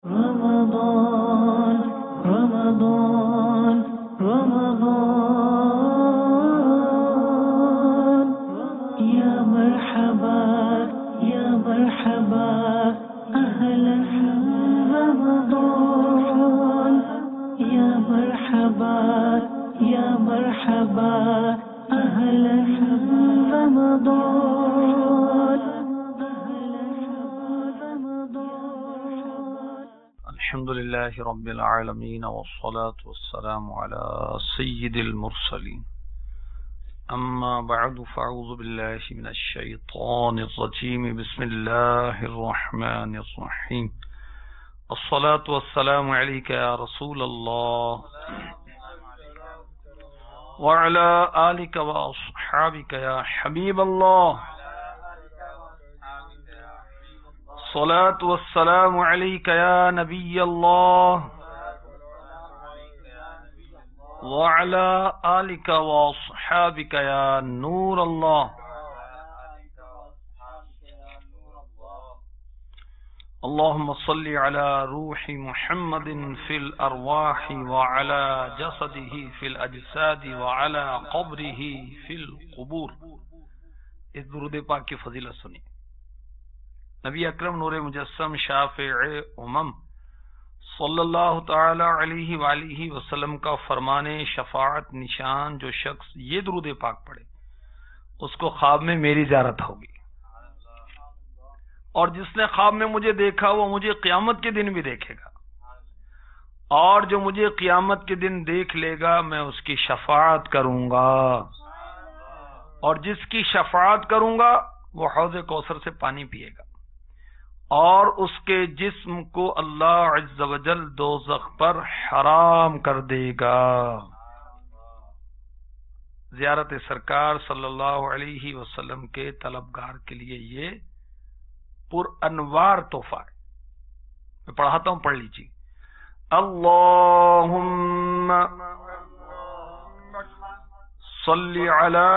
رمضان رمضان رمضان يا مرحبا يا مرحبا أهلا رمضان يا مرحبا يا مرحبا أهلا رمضان الحمد لله رب العالمين والصلاة والسلام على سيد المرسلين أما بعد فأعوذ بالله من الشيطان الرجيم بسم الله الرحمن الرحيم الصلاة والسلام عليك يا رسول الله وعلى آلك وأصحابك يا حبيب الله الصلاة والسلام عليك يا نبي الله وعلى آلك وأصحابك يا نور الله اللهم صل على روح محمد في الأرواح وعلى جسده في الأجساد وعلى قبره في القبور. اس درود پاک کی فضیلت سنی. نبی اکرم نور مجسم شافع امم صلی اللہ تعالی علیہ وآلہ وسلم کا فرمان شفاعت نشان جو شخص یہ درود پاک پڑھے اس کو خواب میں میری زیارت ہوگی، اور جس نے خواب میں مجھے دیکھا وہ مجھے قیامت کے دن بھی دیکھے گا، اور جو مجھے قیامت کے دن دیکھ لے گا میں اس کی شفاعت کروں گا، اور جس کی شفاعت کروں گا وہ حوض کوثر سے پانی پیے گا، اور اس کے جسم کو اللہ عز و جل دوزخ پر حرام کر دے گا. زیارت سرکار صلی اللہ علیہ وسلم کے طلبگار کے لیے یہ پر انوار تحفہ ہے. میں پڑھاتا ہوں، پڑھ لیجیے. اللہم صلی علی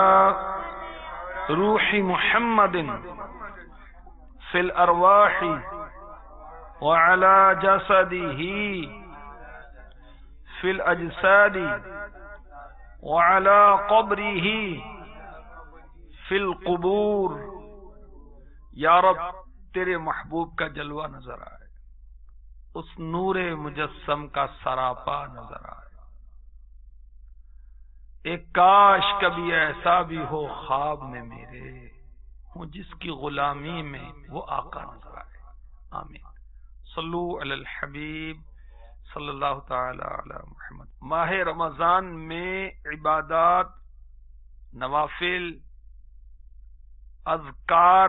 روح محمد فی الارواح وعلى جسده فی الاجساد وعلى قبره فی القبور. یا رب تیرے محبوب کا جلوہ نظر آئے، اس نور مجسم کا سراپا نظر آئے. ایک کاش کبھی ایسا بھی ہو خواب میں میرے ہوں جس کی غلامی میں وہ آقا نظر آئے. آمین. صلو علی الحبیب صلی اللہ تعالی علی محمد. ماہ رمضان میں عبادات، نوافل، اذکار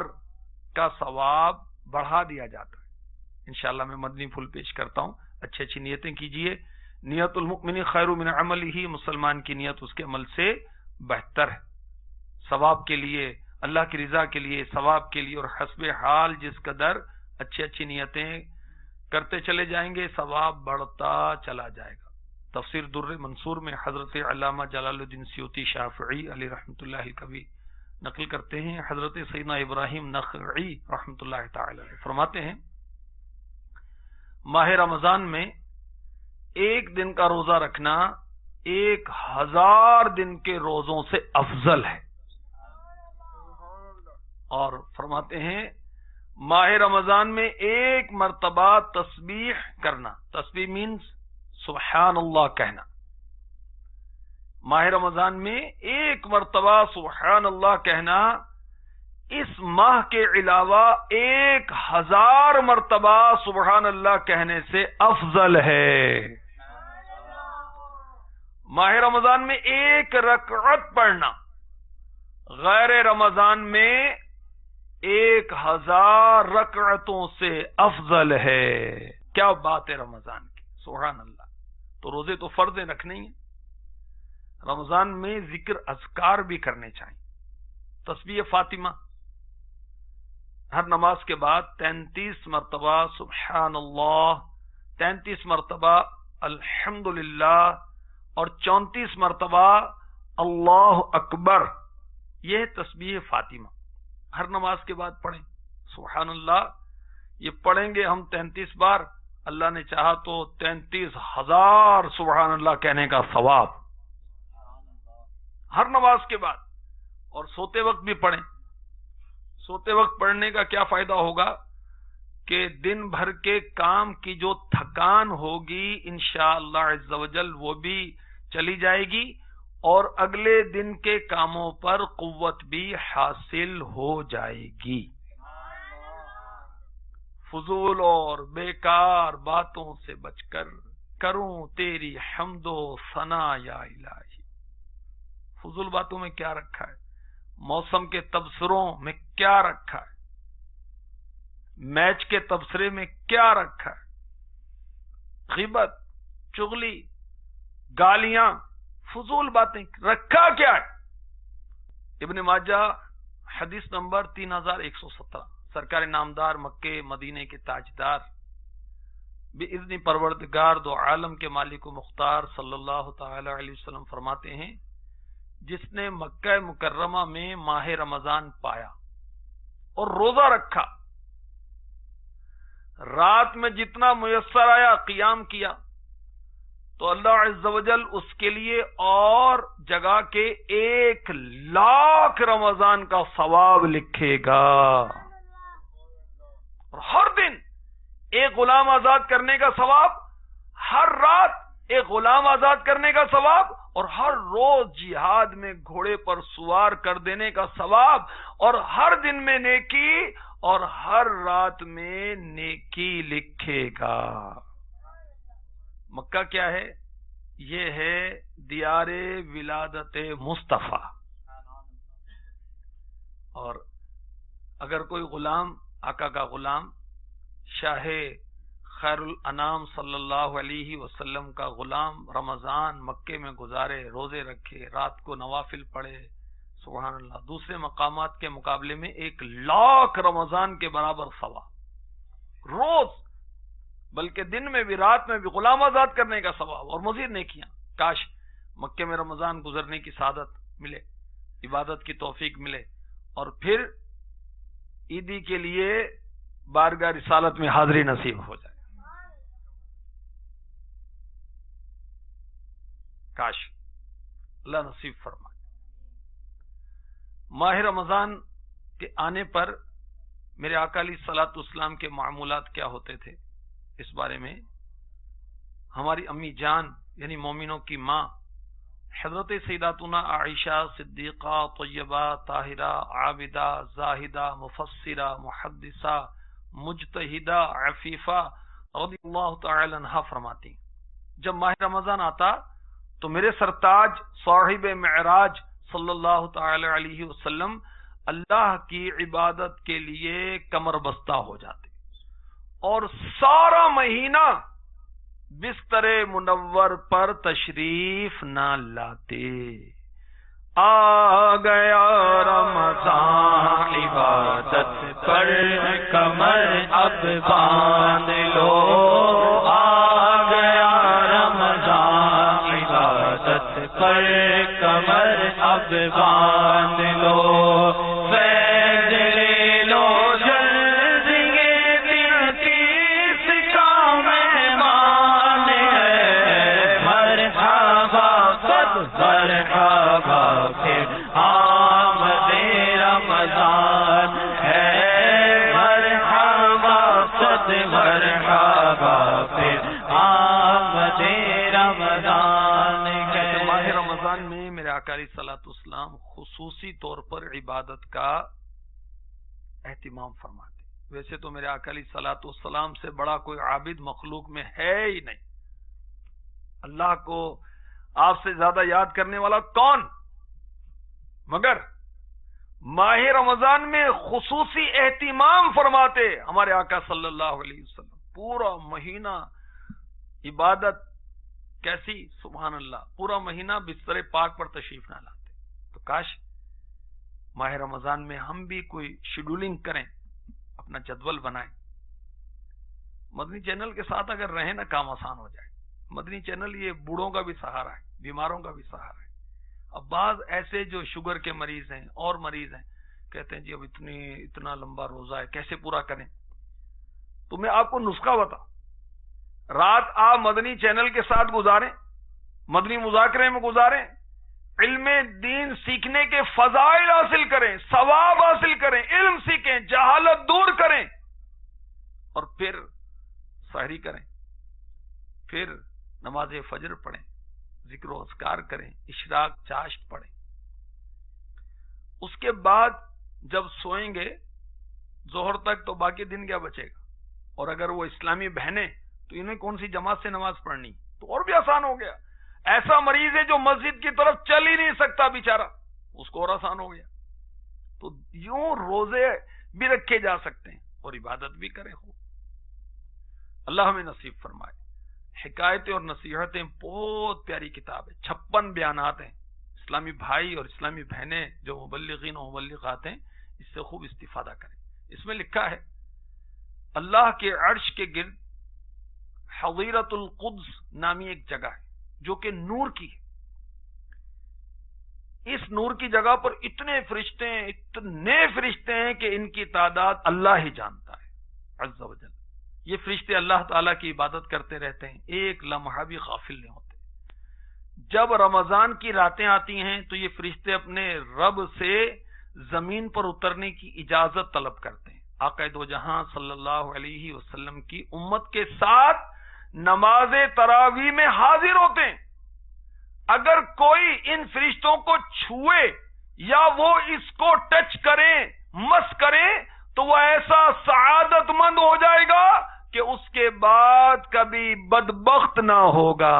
کا ثواب بڑھا دیا جاتا ہے. انشاءاللہ میں مدنی پھول پیش کرتا ہوں. اچھی اچھی نیتیں کیجئے. نیت المؤمن خیر من عملہ، مسلمان کی نیت اس کے عمل سے بہتر ہے. ثواب کے لیے، اللہ کی رضا کے لیے، ثواب کے لیے، اور حسب حال جس قدر اچھی اچھی نیتیں کرتے چلے جائیں گے ثواب بڑھتا چلا جائے گا. تفسیر در منصور میں حضرت علامہ جلال الدین سیوطی شافعی علیہ رحمۃ اللہ کبھی نقل کرتے ہیں. حضرت سیدنا ابراہیم نخعی رحمۃ اللہ تعالی علیہ فرماتے ہیں ماہ رمضان میں ایک دن کا روزہ رکھنا 1000 دن کے روزوں سے افضل ہے. اور فرماتے ہیں ماہ رمضان میں ایک مرتبہ تسبیح کرنا، تسبیح مینز سبحان اللہ کہنا، ماہ رمضان میں ایک مرتبہ سبحان اللہ کہنا اس ماہ کے علاوہ 1000 مرتبہ سبحان اللہ کہنے سے افضل ہے. ماہ رمضان میں ایک رکعت پڑھنا غیر رمضان میں 1000 رکعتوں سے افضل ہے. کیا بات ہے رمضان کی، سبحان اللہ. تو روزے تو فرض رکھنے ہی ہیں، رمضان میں ذکر اذکار بھی کرنے چاہیے. تسبیح فاطمہ ہر نماز کے بعد 33 مرتبہ سبحان اللہ، 33 مرتبہ الحمدللہ اور 34 مرتبہ اللہ اکبر. یہ تسبیح فاطمہ ہر نماز کے بعد پڑھیں. سبحان اللہ یہ پڑھیں گے ہم 33 بار، اللہ نے چاہا تو 33,000 سبحان اللہ کہنے کا ثواب ہر نماز کے بعد، اور سوتے وقت بھی پڑھیں۔ سوتے وقت پڑھنے کا کیا فائدہ ہوگا کہ دن بھر کے کام کی جو تھکان ہوگی انشاءاللہ عز و جل وہ بھی چلی جائے گی، اور اگلے دن کے کاموں پر قوت بھی حاصل ہو جائے گی۔ فضول اور بیکار باتوں سے بچ کر کروں تیری حمد و ثنا یا الہی۔ فضول باتوں میں کیا رکھا ہے؟ موسم کے تبصروں میں کیا رکھا ہے؟ میچ کے تبصرے میں کیا رکھا ہے؟ غیبت، چغلی، گالیاں، فضول باتیں رکھا کیا ہے؟ ابن ماجہ حدیث نمبر 3117، سرکار نامدار مکے مدینے کے تاجدار باذن پروردگار دو عالم کے مالک و مختار صلی اللہ تعالی علیہ وسلم فرماتے ہیں، جس نے مکہ مکرمہ میں ماہ رمضان پایا اور روزہ رکھا، رات میں جتنا میسر آیا قیام کیا، تو اللہ عز و جل اس کے لیے اور جگہ کے 1,00,000 رمضان کا ثواب لکھے گا۔ اور ہر دن ایک غلام آزاد کرنے کا ثواب، ہر رات ایک غلام آزاد کرنے کا ثواب، اور ہر روز جہاد میں گھوڑے پر سوار کر دینے کا ثواب، اور ہر دن میں نیکی اور ہر رات میں نیکی لکھے گا۔ مکہ کیا ہے؟ یہ ہے دیار ولادت مصطفیٰ۔ اور اگر کوئی غلام، آقا کا غلام، شاہ خیر الانام صلی اللہ علیہ وسلم کا غلام رمضان مکے میں گزارے، روزے رکھے، رات کو نوافل پڑھے، سبحان اللہ، دوسرے مقامات کے مقابلے میں 1,00,000 رمضان کے برابر ثواب روز، بلکہ دن میں بھی رات میں بھی غلام آزاد کرنے کا ثواب، اور مزید نیکیاں۔ کاش مکے میں رمضان گزرنے کی سعادت ملے، عبادت کی توفیق ملے، اور پھر عیدی کے لیے بارگاہ رسالت میں حاضری نصیب ہو جائے۔ کاش اللہ نصیب فرمائے۔ ماہ رمضان کے آنے پر میرے آقا علیہ الصلوۃ والسلام کے معمولات کیا ہوتے تھے، اس بارے میں ہماری امی جان یعنی مومنوں کی ماں حضرت سیداتنا عائشہ صدیقہ طیبہ طاہرہ عابدہ زاہدہ مفسرہ محدثہ مجتہدہ عفیفہ رضی اللہ تعالی عنہا فرماتی، جب ماہ رمضان آتا تو میرے سرتاج صاحب معراج صلی اللہ تعالی علیہ وسلم اللہ کی عبادت کے لیے کمر بستہ ہو جاتے، اور سارا مہینہ بستر منور پر تشریف نہ لاتے۔ آ گیا رمضان عبادت پر کمر اب باندھ لو، آ گیا رمضان عبادت پر کمر اب باندھ لو، فیض لے لو جلدی یہ دل کس کا مہمان ہے، مرحبا قد مرحبا پھر آمد رمضان ہے، مرحبا قد مرحبا پھر آمد رمضان ہے۔ ماہ رمضان میں میرے آقا علیہ الصلوۃ والسلام خصوصی طور پر عبادت کا اہتمام فرماتے۔ ویسے تو میرے آقا علیہ الصلوۃ والسلام سے بڑا کوئی عابد مخلوق میں ہے ہی نہیں، اللہ کو آپ سے زیادہ یاد کرنے والا کون، مگر ماہ رمضان میں خصوصی اہتمام فرماتے ہمارے آقا صلی اللہ علیہ وسلم۔ پورا مہینہ عبادت کیسی، سبحان اللہ، پورا مہینہ بستر پاک پر تشریف نہ لاتے۔ تو کاش ماہ رمضان میں ہم بھی کوئی شیڈولنگ کریں، اپنا جدول بنائیں، مدنی چینل کے ساتھ اگر رہیں نا کام آسان ہو جائے۔ مدنی چینل یہ بوڑھوں کا بھی سہارا ہے، بیماروں کا بھی سہارا ہے۔ اب بعض ایسے جو شوگر کے مریض ہیں اور مریض ہیں کہتے ہیں جی اب اتنا لمبا روزہ ہے کیسے پورا کریں، تو میں آپ کو نسخہ بتا، رات آپ مدنی چینل کے ساتھ گزاریں، مدنی مذاکرے میں گزاریں، علم دین سیکھنے کے فضائل حاصل کریں، ثواب حاصل کریں، علم سیکھیں، جہالت دور کریں، اور پھر سحری کریں، پھر نماز فجر پڑھیں، ذکر و اذکار کریں، اشراق چاشت پڑھیں۔ اس کے بعد جب سوئیں گے ظہر تک تو باقی دن کیا بچے گا؟ اور اگر وہ اسلامی بہنیں تو انہیں کون سی جماعت سے نماز پڑھنی؟ تو اور بھی آسان ہو گیا۔ ایسا مریض ہے جو مسجد کی طرف چل ہی نہیں سکتا بیچارہ، اس کو اور آسان ہو گیا۔ تو یوں روزے بھی رکھے جا سکتے ہیں اور عبادت بھی کریں خوب۔ اللہ ہمیں نصیب فرمائے۔ حکایتیں اور نصیحتیں بہت پیاری کتاب ہے، 56 بیانات ہیں۔ اسلامی بھائی اور اسلامی بہنیں جو مبلغین و مبلغات ہیں اس سے خوب استفادہ کریں۔ اس میں لکھا ہے اللہ کے عرش کے گرد حضیرت القدس نامی ایک جگہ ہے جو کہ نور کی ہے۔ اس نور کی جگہ پر اتنے فرشتے ہیں کہ ان کی تعداد اللہ ہی جانتا ہے عز و جل۔ یہ فرشتے اللہ تعالیٰ کی عبادت کرتے رہتے ہیں، ایک لمحہ بھی غافل نہیں ہوتے۔ جب رمضان کی راتیں آتی ہیں تو یہ فرشتے اپنے رب سے زمین پر اترنے کی اجازت طلب کرتے ہیں۔ آقا دو جہاں صلی اللہ علیہ وسلم کی امت کے ساتھ نماز تراویح میں حاضر ہوتے ہیں۔ اگر کوئی ان فرشتوں کو چھوئے یا وہ اس کو ٹچ کریں، مس کریں، تو وہ ایسا سعادت مند ہو جائے گا کہ اس کے بعد کبھی بدبخت نہ ہوگا۔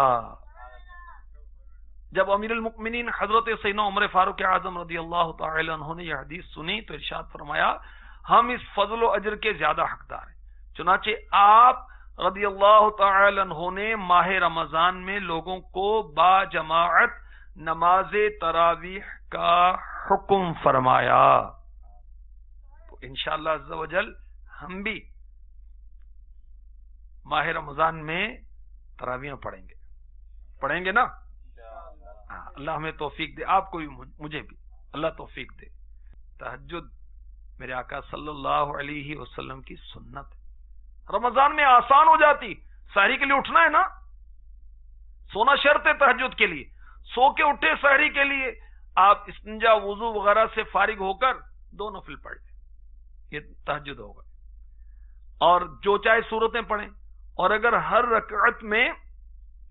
جب امیر المؤمنین حضرت سیدنا عمر فاروق اعظم رضی اللہ تعالی عنہ نے یہ حدیث سنی تو ارشاد فرمایا ہم اس فضل و اجر کے زیادہ حقدار ہیں۔ چنانچہ آپ رضی اللہ تعالی عنہ نے ماہ رمضان میں لوگوں کو با جماعت نماز تراویح کا حکم فرمایا۔ تو انشاءاللہ عز و جل ہم بھی ماہ رمضان میں تراویح پڑھیں گے نا؟ اللہ ہمیں توفیق دے، آپ کو بھی مجھے بھی اللہ توفیق دے۔ تہجد میرے آقا صلی اللہ علیہ وسلم کی سنت ہے، رمضان میں آسان ہو جاتی۔ سحری کے لیے اٹھنا ہے نا، سونا شرط ہے تہجد کے لیے، سو کے اٹھے سحری کے لیے، آپ استنجا وضو وغیرہ سے فارغ ہو کر 2 نفل پڑھ لیں، یہ تہجد ہوگا۔ اور جو چاہے سورتیں پڑھیں، اور اگر ہر رکعت میں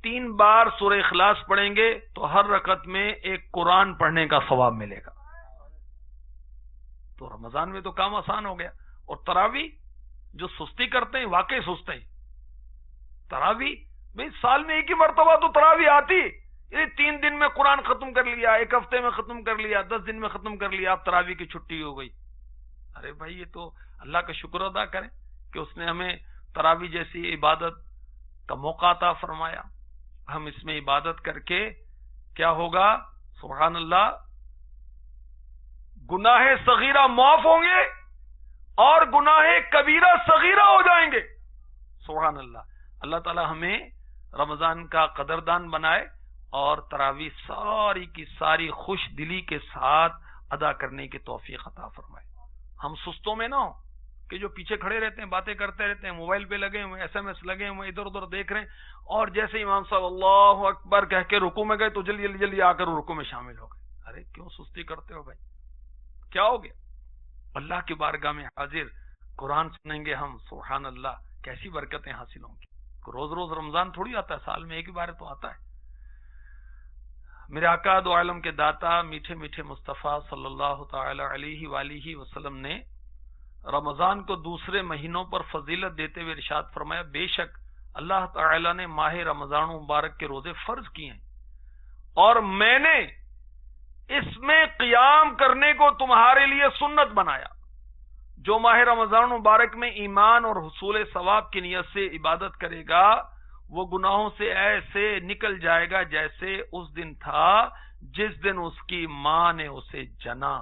3 بار سورہ اخلاص پڑھیں گے تو ہر رکعت میں ایک قرآن پڑھنے کا ثواب ملے گا۔ تو رمضان میں تو کام آسان ہو گیا۔ اور تراویح جو سستی کرتے ہیں واقعی سست ہیں۔ تراویح بھئی سال میں ایک ہی مرتبہ تو تراویح آتی، یعنی 3 دن میں قرآن ختم کر لیا، 1 ہفتے میں ختم کر لیا، 10 دن میں ختم کر لیا، اب تراویح کی چھٹی ہو گئی۔ ارے بھائی یہ تو اللہ کا شکر ادا کریں کہ اس نے ہمیں تراویح جیسی عبادت کا موقع عطا فرمایا۔ ہم اس میں عبادت کر کے کیا ہوگا؟ سبحان اللہ، گناہ صغیرہ معاف ہوں گے اور گناہ کبیرہ صغیرہ ہو جائیں گے۔ سبحان اللہ۔ اللہ تعالی ہمیں رمضان کا قدردان بنائے اور تراویح ساری کی ساری خوش دلی کے ساتھ ادا کرنے کی توفیق عطا فرمائے۔ ہم سستوں میں نہ ہوں کہ جو پیچھے کھڑے رہتے ہیں، باتیں کرتے رہتے ہیں، موبائل پہ لگے ہوئے، SMS لگے ہوئے، ادھر ادھر دیکھ رہے ہیں، اور جیسے امام صاحب اللہ اکبر کہہ کے رکوع میں گئے تو جلدی جلدی آ کر رکوع میں شامل ہو گئے۔ ارے کیوں سستی کرتے ہو بھائی؟ کیا ہو گیا؟ اللہ کی بارگاہ میں حاضر قرآن سنیں گے ہم، سبحان اللہ، کیسی برکتیں حاصل ہوں گی۔ روز روز رمضان تھوڑی آتا ہے، سال میں ایک ہی بار تو آتا ہے۔ میرے آقا دو عالم کے داتا میٹھے میٹھے مصطفیٰ صلی اللہ تعالی علیہ وآلہ وسلم نے رمضان کو دوسرے مہینوں پر فضیلت دیتے ہوئے ارشاد فرمایا بے شک اللہ تعالی نے ماہ رمضان مبارک کے روزے فرض کیے ہیں اور میں نے اس میں قیام کرنے کو تمہارے لیے سنت بنایا۔ جو ماہ رمضان مبارک میں ایمان اور حصول ثواب کی نیت سے عبادت کرے گا وہ گناہوں سے ایسے نکل جائے گا جیسے اس دن تھا جس دن اس کی ماں نے اسے جنا۔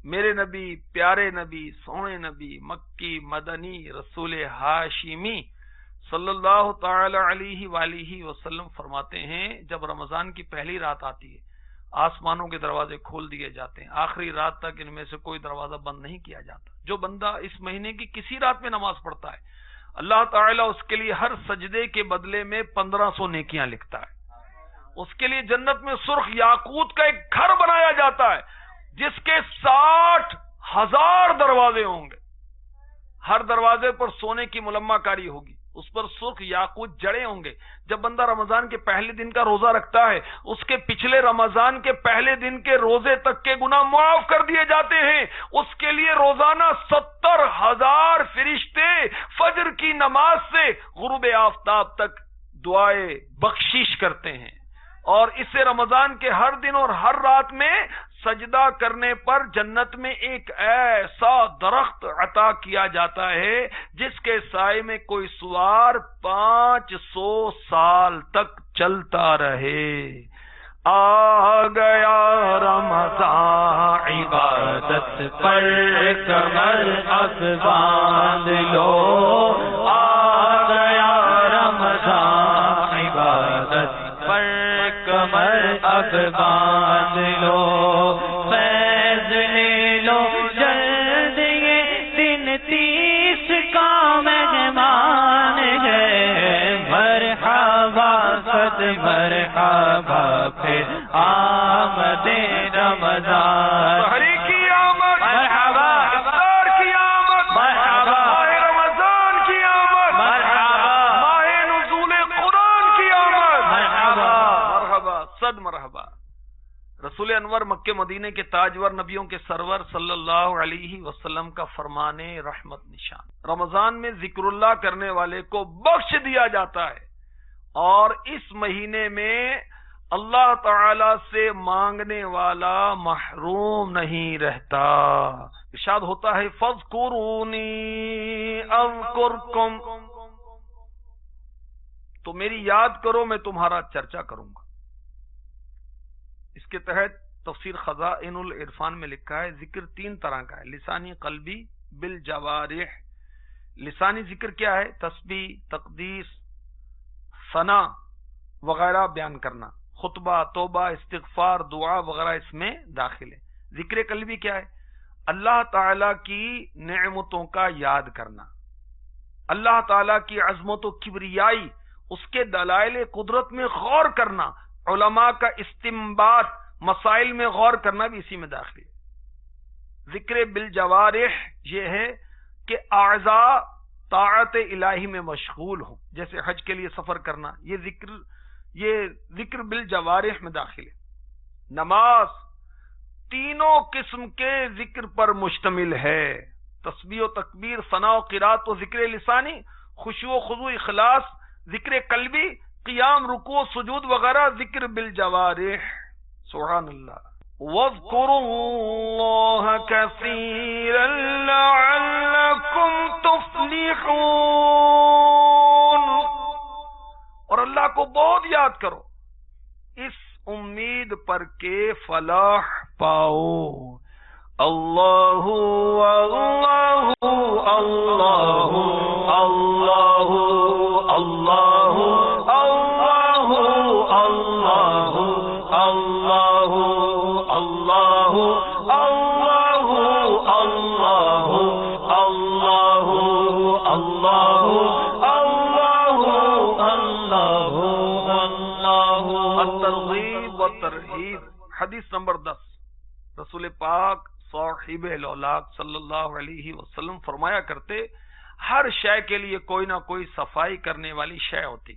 میرے نبی، پیارے نبی، سونے نبی، مکی مدنی رسول ہاشمی صلی اللہ تعالی علیہ وآلہ وسلم فرماتے ہیں جب رمضان کی پہلی رات آتی ہے آسمانوں کے دروازے کھول دیے جاتے ہیں، آخری رات تک ان میں سے کوئی دروازہ بند نہیں کیا جاتا۔ جو بندہ اس مہینے کی کسی رات میں نماز پڑھتا ہے اللہ تعالیٰ اس کے لیے ہر سجدے کے بدلے میں 1500 نیکیاں لکھتا ہے. اس کے لیے جنت میں سرخ یاقوت کا ایک گھر بنایا جاتا ہے جس کے 60,000 دروازے ہوں گے. ہر دروازے پر سونے کی ملمہ کاری ہوگی، اس پر سرخ یاقوت جڑے ہوں گے. جب بندہ رمضان کے پہلے دن کا روزہ رکھتا ہے اس کے پچھلے رمضان کے پہلے دن کے روزے تک کے گناہ معاف کر دیے جاتے ہیں. اس کے لیے روزانہ 70,000 فرشتے فجر کی نماز سے غروب آفتاب تک دعائے بخشش کرتے ہیں. اور اسے رمضان کے ہر دن اور ہر رات میں سجدہ کرنے پر جنت میں ایک ایسا درخت عطا کیا جاتا ہے جس کے سائے میں کوئی سوار 500 سال تک چلتا رہے. آ گیا رمضان عبادت پر کمر اب باندھ لو. آ گیا رمضان عبادت پر کمر اب باندھ لو. فیض لے لو جلد یہ دن 30 کا مہمان ہے. مرحبا صد مرحبا پھر آمد رمضان. ہری کی آمد مرحبا، افطار کی آمد مرحبا، ماہ رمضان کی آمد مرحبا، ماہ نزول قرآن کی آمد مرحبا مرحبا صد مرحبا. رسول انور مکہ مدینے کے تاجور نبیوں کے سرور صلی اللہ علیہ وسلم کا فرمان رحمت نشان. رمضان میں ذکر اللہ کرنے والے کو بخش دیا جاتا ہے اور اس مہینے میں اللہ تعالی سے مانگنے والا محروم نہیں رہتا. ارشاد ہوتا ہے فاذکرونی اذکرکم، تو میری یاد کرو میں تمہارا چرچا کروں گا. اس کے تحت تفسیر خزائن العرفان میں لکھا ہے ذکر 3 طرح کا ہے: لسانی، قلبی، بالجوارح. لسانی ذکر کیا ہے؟ تسبیح، تقدیس، ثنا وغیرہ بیان کرنا. خطبہ، توبہ، استغفار، دعا وغیرہ اس میں داخل ہے. ذکر قلبی کیا ہے؟ اللہ تعالی کی نعمتوں کا یاد کرنا، اللہ تعالی کی عظمت و کبریائی، اس کے دلائل قدرت میں غور کرنا، علماء کا استنباط، مسائل میں غور کرنا بھی اسی میں داخل ہے. ذکر بالجوارح یہ ہے کہ اعضاء طاعت الہی میں مشغول ہوں، جیسے حج کے لیے سفر کرنا، یہ ذکر بالجوارح میں داخل ہے. نماز تینوں قسم کے ذکر پر مشتمل ہے: تسبیح و تکبیر، ثنا و قرات و ذکر لسانی، خشوع و خضوع اخلاص ذکر قلبی، قیام، رکوع، سجود وغیرہ ذکر بالجوارح. سبحان اللہ. وَاذْكُرُوا اللَّهَ كَثِيرًا لَعَلَّكُمْ تُفْلِحُونَ، اور اللہ کو بہت یاد کرو اس امید پر کہ فلاح پاؤ. اللہ اللہ اللہ اللہ اللہ اللہ اللہ اللہ اللہ اللہ اللہ اللہ. الترغیب والترہیب. حدیث نمبر 10. رسول پاک صاحب الاولاق صلی اللہ علیہ وسلم فرمایا کرتے ہر شے کے لیے کوئی نہ کوئی صفائی کرنے والی شے ہوتی،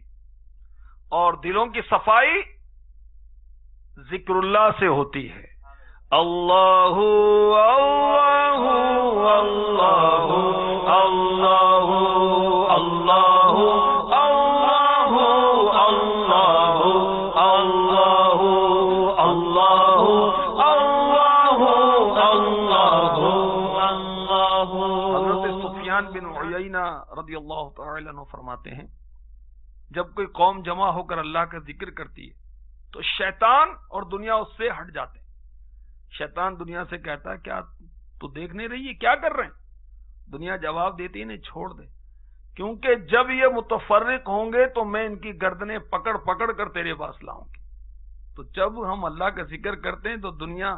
اور دلوں کی صفائی ذکر اللہ سے ہوتی ہے. اللہ اللہ اللہ اللہ اللہ اللہ اللہ اللہ اللہ. حضرت سفیان بن عیینہ رضی اللہ تعالی عنہ فرماتے ہیں جب کوئی قوم جمع ہو کر اللہ کا ذکر کرتی ہے تو شیطان اور دنیا اس سے ہٹ جاتے ہیں. شیطان دنیا سے کہتا ہے کیا تو دیکھ نہیں رہی ہے کیا کر رہے ہیں؟ دنیا جواب دیتی ہے نہیں چھوڑ دے، کیونکہ جب یہ متفرق ہوں گے تو میں ان کی گردنیں پکڑ پکڑ کر تیرے پاس لاؤں گی. تو جب ہم اللہ کا ذکر کرتے ہیں تو دنیا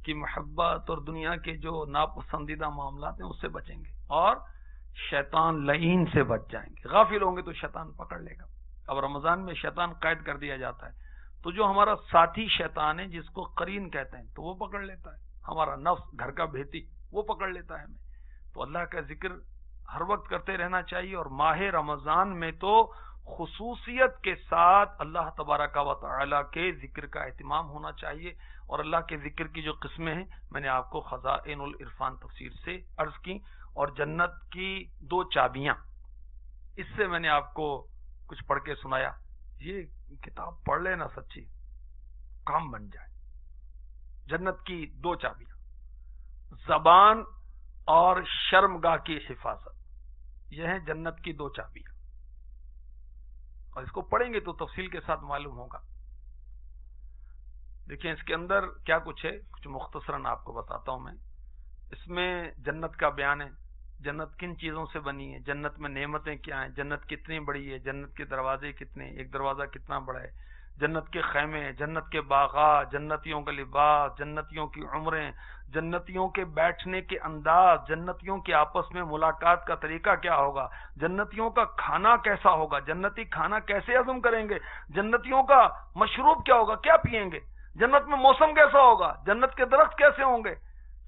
کی محبت اور دنیا کے جو ناپسندیدہ معاملات ہیں اس سے بچیں گے، اور شیطان لعین سے بچ جائیں گے. غافل ہوں گے تو شیطان پکڑ لے گا. اب رمضان میں شیطان قید کر دیا جاتا ہے تو جو ہمارا ساتھی شیطان ہے جس کو قرین کہتے ہیں تو وہ پکڑ لیتا ہے. ہمارا نفس گھر کا بھیتی وہ پکڑ لیتا ہے ہمیں. تو اللہ کا ذکر ہر وقت کرتے رہنا چاہیے. اور ماہ رمضان میں تو خصوصیت کے ساتھ اللہ تبارک و تعالی کے ذکر کا اہتمام ہونا چاہیے. اور اللہ کے ذکر کی جو قسمیں ہیں میں نے آپ کو خزائن العرفان تفسیر سے عرض کی. اور جنت کی 2 چابیاں اس سے میں نے آپ کو کچھ پڑھ کے سنایا. یہ کتاب پڑھ لینا سچی کام بن جائے. جنت کی 2 چابیاں, زبان اور شرمگاہ کی حفاظت, یہ ہیں جنت کی 2 چابیاں. اور اس کو پڑھیں گے تو تفصیل کے ساتھ معلوم ہوگا. دیکھیں اس کے اندر کیا کچھ ہے, کچھ مختصراً آپ کو بتاتا ہوں میں. اس میں جنت کا بیان ہے, جنت کن چیزوں سے بنی ہے, جنت میں نعمتیں کیا ہیں, جنت کتنی بڑی ہے, جنت کے دروازے کتنے, ایک دروازہ کتنا بڑا ہے, جنت کے خیمے, جنت کے باغات, جنتیوں کا لباس, جنتیوں کی عمریں, جنتیوں کے بیٹھنے کے انداز, جنتیوں کے آپس میں ملاقات کا طریقہ کیا ہوگا, جنتیوں کا کھانا کیسا ہوگا, جنتی کھانا کیسے ہضم کریں گے, جنتیوں کا مشروب کیا ہوگا, کیا پئیں گے, جنت میں موسم کیسا ہوگا, جنت کے درخت کیسے ہوں گے,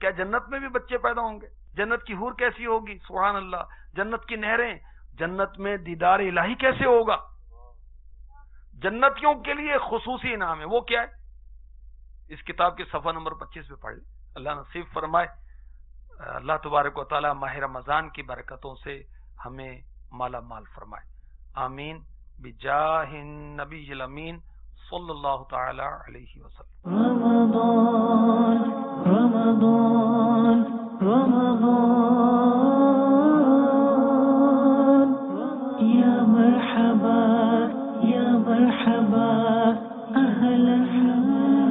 کیا جنت میں بھی بچے پیدا ہوں گے, جنت کی حور کیسی ہوگی, سبحان اللہ, جنت کی نہریں, جنت میں دیدار الہی کیسے ہوگا. جنتیوں کے لیے خصوصی انعام ہے, وہ کیا ہے, اس کتاب کے صفحہ نمبر 25 پہ پڑھ لیں. اللہ نصیب فرمائے, اللہ تبارک و تعالی ماہ رمضان کی برکتوں سے ہمیں مالا مال فرمائے. آمین بجاہ النبی الامین صلی اللہ تعالی علیہ وسلم. رمضان رمضان رمضان یا مرحبا یا مرحبا اہلا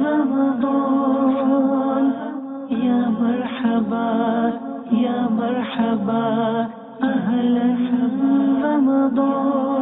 رمضان یا مرحبا یا مرحبا اہلا رمضان.